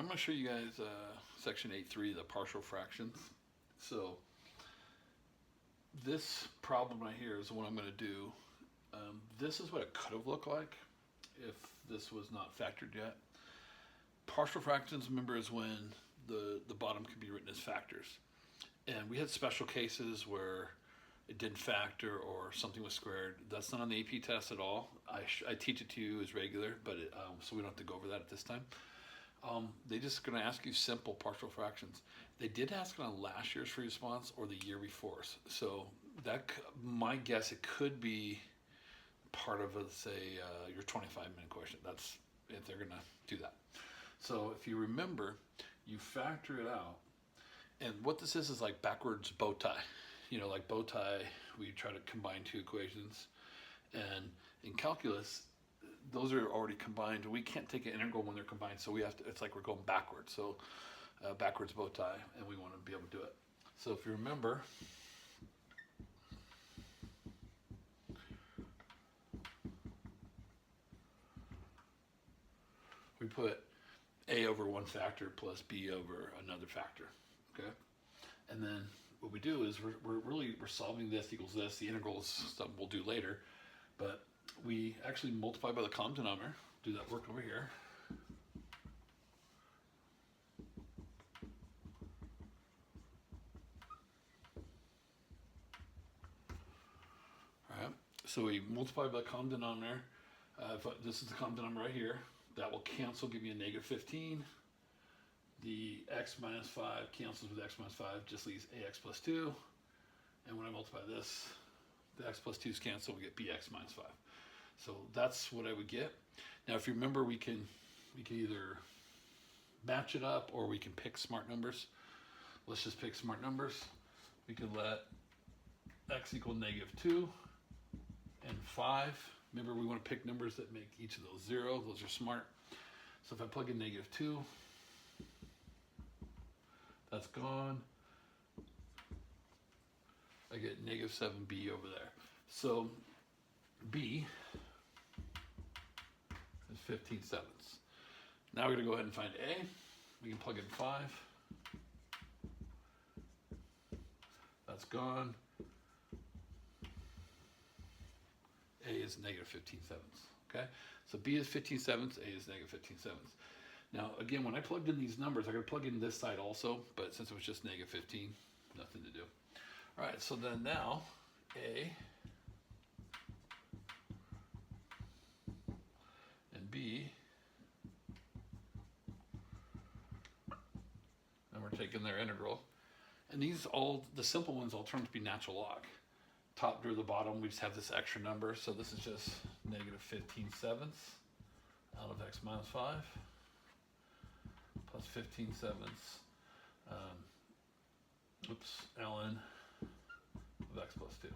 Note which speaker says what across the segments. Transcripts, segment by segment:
Speaker 1: going to show you guys section 8.3, the partial fractions. So this problem right here is what I'm going to do. This is what it could have looked like if this was not factored yet. Partial fractions, remember, is when the bottom can be written as factors. And we had special cases where it didn't factor or something was squared. That's not on the AP test at all. I teach it to you as regular, but so we don't have to go over that at this time. They just going to ask you simple partial fractions. They did ask it on last year's free response or the year before. So that, my guess, it could be part of, say, your 25-minute question. That's if they're going to do that. So if you remember, you factor it out. And what this is like backwards bow tie. You know, like bow tie, we try to combine two equations. And in calculus, those are already combined. We can't take an integral when they're combined, so we have to, it's like we're going backwards. So backwards bow tie, and we want to be able to do it. So if you remember, we put a over one factor plus b over another factor, okay? And then what we do is we're solving this equals this. The integrals stuff we'll do later, but we actually multiply by the common denominator. Do that work over here. All right. So we multiply by the common denominator. This is the common denominator right here. That will cancel, give you a negative 15. The x minus 5 cancels with x minus 5, just leaves ax plus 2. And when I multiply this, the x plus 2's cancel, we get bx minus 5. So that's what I would get. Now, if you remember, we can either match it up or we can pick smart numbers. Let's just pick smart numbers. We could let x equal negative 2 and 5. Remember, we want to pick numbers that make each of those 0. Those are smart. So if I plug in negative 2, that's gone. I get negative 7b over there. So b is 15/7. Now we're going to go ahead and find a. We can plug in 5. That's gone. A is negative 15/7. Okay? So b is 15/7, a is negative 15/7. Now, again, when I plugged in these numbers, I got to plug in this side also, but since it was just negative 15, nothing to do. All right, so then now, a and b, and we're taking their integral. And these all, the simple ones all turn to be natural log. Top to the bottom, we just have this extra number, so this is just negative 15/7 out of x minus 5. Plus 15/7 ln of x plus 2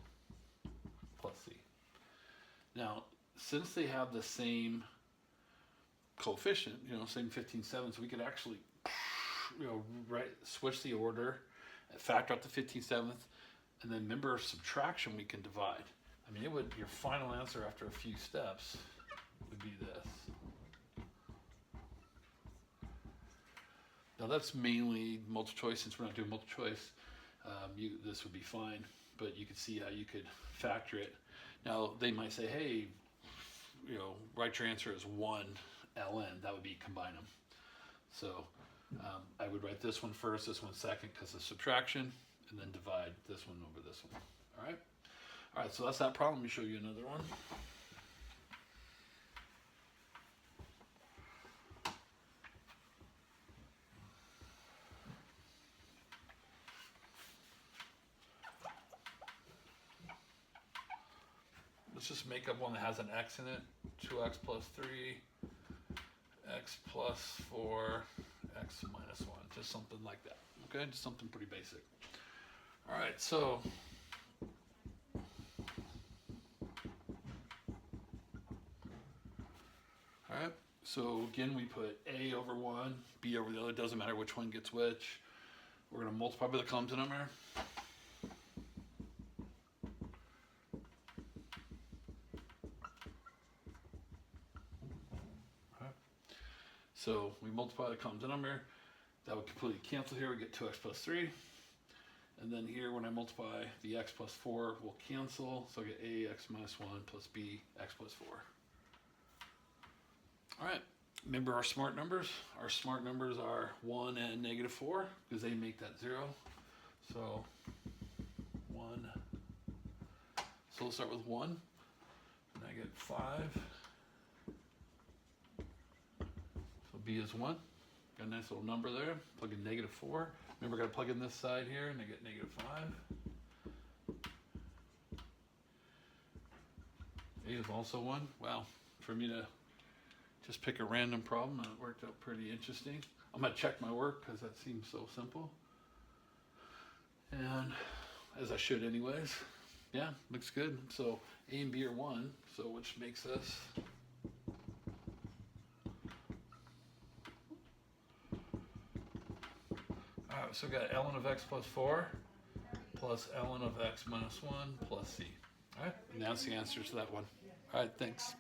Speaker 1: plus c. Now, since they have the same coefficient, you know, same 15/7, we could actually, you know, switch the order, factor out the 15/7, and then remember subtraction we can divide. I mean, it would, your final answer after a few steps would be this. Now that's mainly multiple choice. Since we're not doing multiple choice, this would be fine, but you could see how you could factor it. Now they might say, hey, you know, write your answer as 1 ln. That would be combine them. So I would write this one first, this one second because of subtraction, and then divide this one over this one. All right? All right, so that's that problem. Let me show you another one. Let's just make up one that has an x in it. 2x plus 3, x plus 4, x minus 1. Just something like that. Okay, just something pretty basic. All right, so again, we put a over 1, b over the other. Doesn't matter which one gets which. We're going to multiply by the common denominator. So we multiply the common denominator. That would completely cancel here. We get 2x plus 3. And then here, when I multiply the x plus 4, will cancel. So I get ax minus 1 plus bx plus 4. All right. Remember our smart numbers? Our smart numbers are 1 and negative 4 because they make that 0. So 1. So we'll start with 1. And I get 5. So b is 1. Got a nice little number there. Plug in negative 4. Remember, I got to plug in this side here, and I get negative 5. A is also 1. Wow. For me to just pick a random problem, it worked out pretty interesting. I'm going to check my work because that seems so simple. And as I should anyways. Yeah, looks good. So A and B are 1, so which makes this alright, so we got ln of x plus 4 plus ln of x minus 1 plus c. Alright, and that's the answer to that one. Alright, thanks.